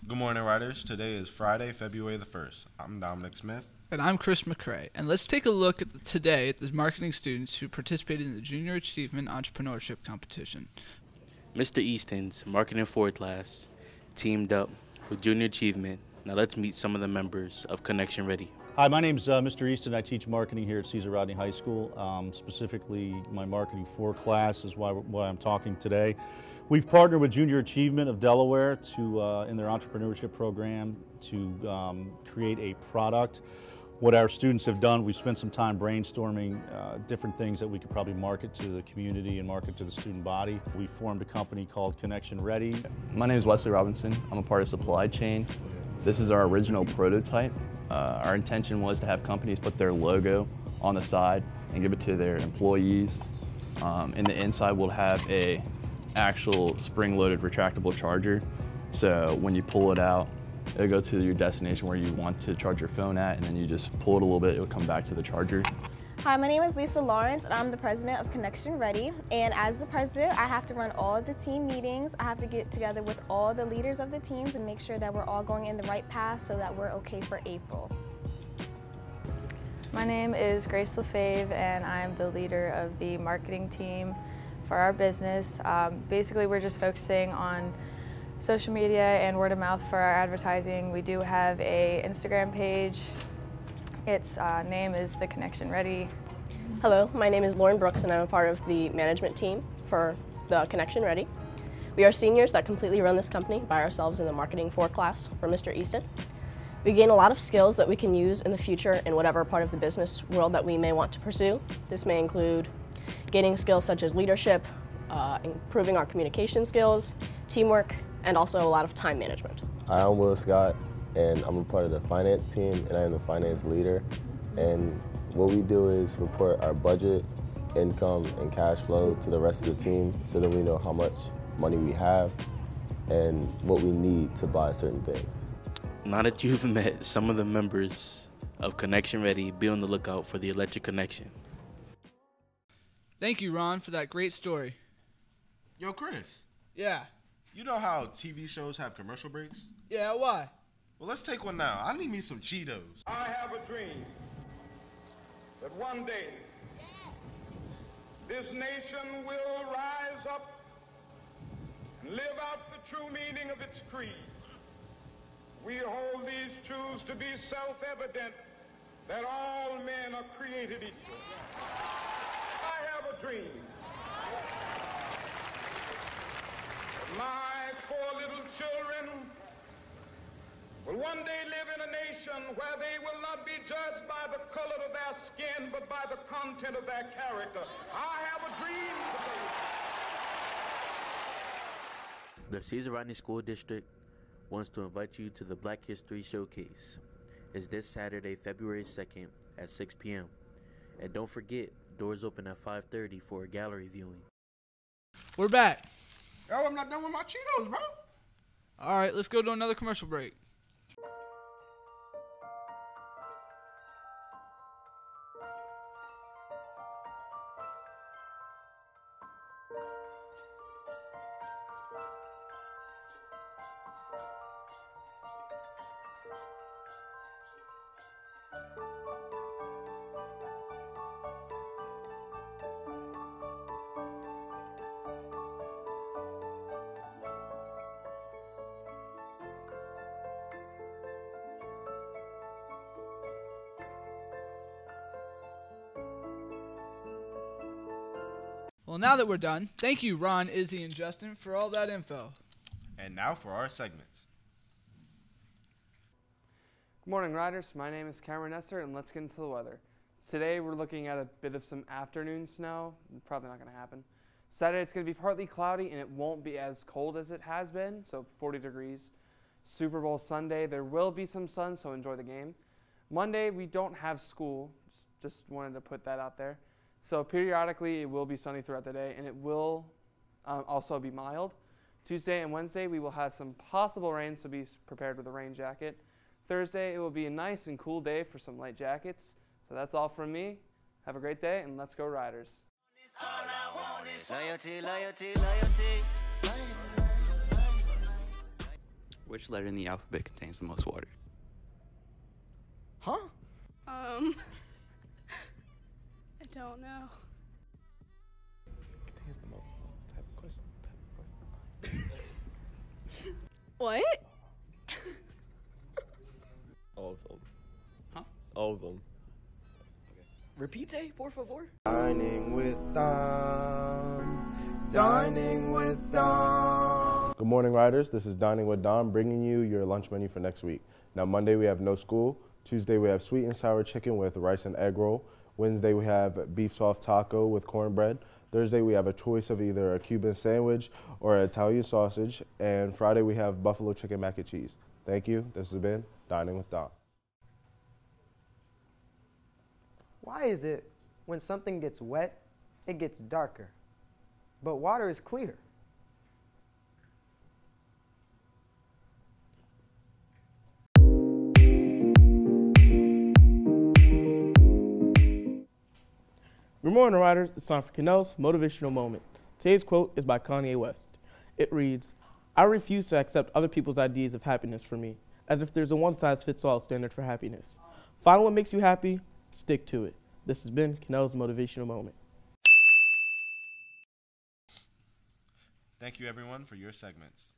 Good morning, Riders. Today is Friday, February the 1st. I'm Dominic Smith. And I'm Chris McCrae. And let's take a look today at the marketing students who participated in the Junior Achievement Entrepreneurship Competition. Mr. Easton's marketing forward class teamed up with Junior Achievement. Now let's meet some of the members of Connection Ready. Hi, my name's Mr. Easton. I teach marketing here at Caesar Rodney High School. Specifically, my marketing 4 class is why I'm talking today. We've partnered with Junior Achievement of Delaware to, in their entrepreneurship program to create a product. What our students have done, we've spent some time brainstorming different things that we could probably market to the community and market to the student body. We formed a company called Connection Ready. My name is Wesley Robinson. I'm a part of supply chain. This is our original prototype. Our intention was to have companies put their logo on the side and give it to their employees. In the inside, we'll have a actual spring-loaded retractable charger. So when you pull it out, it'll go to your destination where you want to charge your phone at, and then you just pull it a little bit, it'll come back to the charger. Hi, my name is Lisa Lawrence, and I'm the president of Connection Ready. And as the president, I have to run all the team meetings. I have to get together with all the leaders of the teams and make sure that we're all going in the right path so that we're okay for April. My name is Grace LaFave, and I'm the leader of the marketing team for our business. Basically, we're just focusing on social media and word of mouth for our advertising. We do have a Instagram page. Its name is The Connection Ready. Hello, my name is Lauren Brooks and I'm a part of the management team for The Connection Ready. We are seniors that completely run this company by ourselves in the marketing 4 class for Mr. Easton. We gain a lot of skills that we can use in the future in whatever part of the business world that we may want to pursue. This may include gaining skills such as leadership, improving our communication skills, teamwork, and also a lot of time management. Hi, I'm Will Scott, and I'm a part of the finance team, and I am the finance leader. And what we do is report our budget, income, and cash flow to the rest of the team so that we know how much money we have and what we need to buy certain things. Now that you've met some of the members of Connection Ready, be on the lookout for the electric connection. Thank you, Ron, for that great story. Yo, Chris, Yeah. you know how TV shows have commercial breaks? Yeah, why? Well, let's take one now. I need me some Cheetos. I have a dream that one day this nation will rise up and live out the true meaning of its creed. We hold these truths to be self-evident that all men are created equal. I have a dream that my 4 little children will one day live in a nation where they will not be judged by the color of their skin, but by the content of their character. I have a dream today. The Caesar Rodney School District wants to invite you to the Black History Showcase. It's this Saturday, February 2nd at 6 p.m. And don't forget, doors open at 5:30 for a gallery viewing. We're back. Yo, I'm not done with my Cheetos, bro. All right, let's go to another commercial break. Well, now that we're done, thank you, Ron, Izzy, and Justin, for all that info. And now for our segments. Good morning, Riders. My name is Cameron Nestor, and let's get into the weather. Today, we're looking at a bit of some afternoon snow. Probably not going to happen. Saturday, it's going to be partly cloudy, and it won't be as cold as it has been, so 40 degrees. Super Bowl Sunday, there will be some sun, so enjoy the game. Monday, we don't have school. Just wanted to put that out there. So periodically, it will be sunny throughout the day, and it will also be mild. Tuesday and Wednesday, we will have some possible rain, so be prepared with a rain jacket. Thursday, it will be a nice and cool day for some light jackets. So that's all from me. Have a great day, and let's go Riders. All I want is loyalty, loyalty, loyalty. Which letter in the alphabet contains the most water? Huh? I don't know. Contains the most type of question. What? All of them. Huh? All of them. Repite, por favor. Dining with Dom. Dining with Dom. Good morning, Riders. This is Dining with Dom, bringing you your lunch menu for next week. Now, Monday we have no school. Tuesday we have sweet and sour chicken with rice and egg roll. Wednesday we have beef soft taco with cornbread. Thursday we have a choice of either a Cuban sandwich or an Italian sausage. And Friday we have buffalo chicken mac and cheese. Thank you. This has been Dining with Dom. Why is it when something gets wet, it gets darker, but water is clear? Good morning, Riders. It's time for Cannell's Motivational Moment. Today's quote is by Kanye West. It reads, "I refuse to accept other people's ideas of happiness for me, as if there's a one-size-fits-all standard for happiness. Find what makes you happy, stick to it." This has been Cannell's Motivational Moment. Thank you, everyone, for your segments.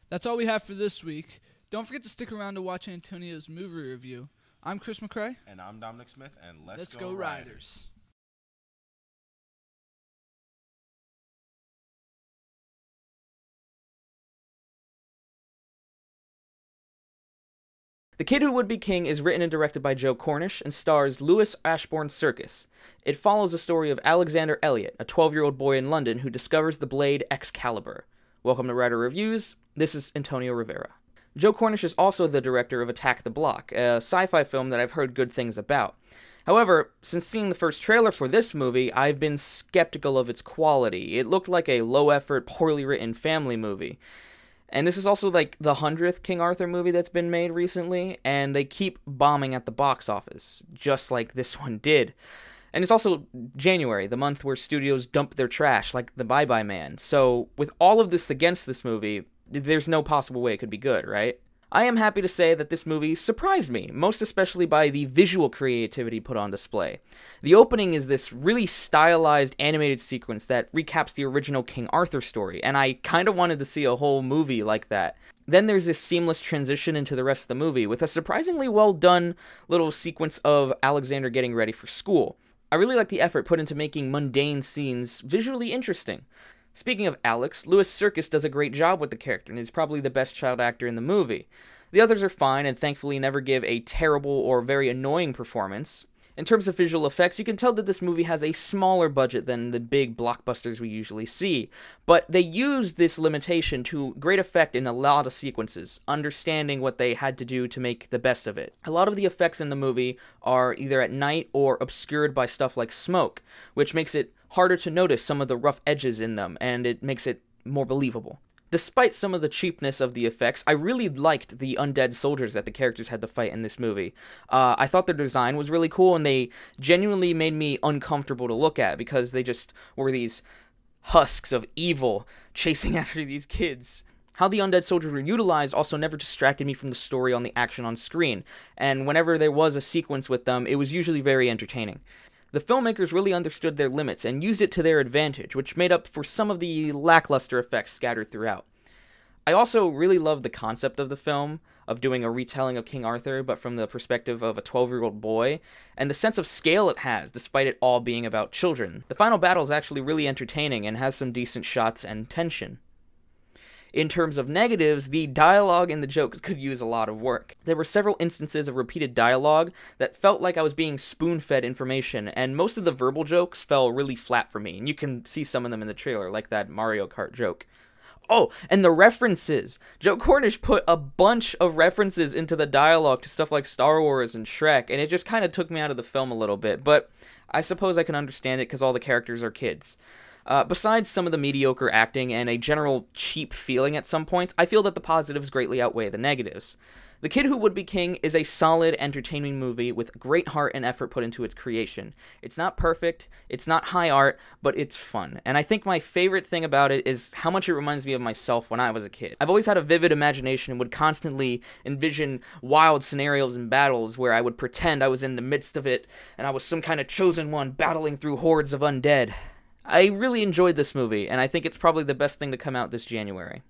That's all we have for this week. Don't forget to stick around to watch Antonio's movie review. I'm Chris McCrae. And I'm Dominic Smith, and let's go Riders. The Kid Who Would Be King is written and directed by Joe Cornish and stars Louis Ashbourne Circus. It follows the story of Alexander Elliot, a 12-year-old boy in London who discovers the blade Excalibur. Welcome to Rider Reviews. This is Antonio Rivera. Joe Cornish is also the director of Attack the Block, a sci-fi film that I've heard good things about. However, since seeing the first trailer for this movie, I've been skeptical of its quality. It looked like a low-effort, poorly written family movie. And this is also like the 100th King Arthur movie that's been made recently, and they keep bombing at the box office, just like this one did. And it's also January, the month where studios dump their trash, like The Bye Bye Man. So with all of this against this movie, there's no possible way it could be good, right? I am happy to say that this movie surprised me, most especially by the visual creativity put on display. The opening is this really stylized animated sequence that recaps the original King Arthur story, and I kind of wanted to see a whole movie like that. Then there's this seamless transition into the rest of the movie, with a surprisingly well done little sequence of Alexander getting ready for school. I really like the effort put into making mundane scenes visually interesting. Speaking of Alex, Louis Circus does a great job with the character, and is probably the best child actor in the movie. The others are fine, and thankfully never give a terrible or very annoying performance. In terms of visual effects, you can tell that this movie has a smaller budget than the big blockbusters we usually see, but they use this limitation to great effect in a lot of sequences, understanding what they had to do to make the best of it. A lot of the effects in the movie are either at night or obscured by stuff like smoke, which makes it harder to notice some of the rough edges in them, and it makes it more believable. Despite some of the cheapness of the effects, I really liked the undead soldiers that the characters had to fight in this movie. I thought their design was really cool, and they genuinely made me uncomfortable to look at, because they just were these husks of evil chasing after these kids. How the undead soldiers were utilized also never distracted me from the story on the action on screen, and whenever there was a sequence with them, it was usually very entertaining. The filmmakers really understood their limits and used it to their advantage, which made up for some of the lackluster effects scattered throughout. I also really love the concept of the film, of doing a retelling of King Arthur, but from the perspective of a 12-year-old boy, and the sense of scale it has, despite it all being about children. The final battle is actually really entertaining and has some decent shots and tension. In terms of negatives, the dialogue and the jokes could use a lot of work. There were several instances of repeated dialogue that felt like I was being spoon-fed information, and most of the verbal jokes fell really flat for me, and you can see some of them in the trailer, like that Mario Kart joke. Oh, and the references! Joe Cornish put a bunch of references into the dialogue to stuff like Star Wars and Shrek, and it just kind of took me out of the film a little bit, but I suppose I can understand it because all the characters are kids. Besides some of the mediocre acting and a general cheap feeling at some points, I feel that the positives greatly outweigh the negatives. The Kid Who Would Be King is a solid, entertaining movie with great heart and effort put into its creation. It's not perfect, it's not high art, but it's fun. And I think my favorite thing about it is how much it reminds me of myself when I was a kid. I've always had a vivid imagination and would constantly envision wild scenarios and battles where I would pretend I was in the midst of it and I was some kind of chosen one battling through hordes of undead. I really enjoyed this movie, and I think it's probably the best thing to come out this January.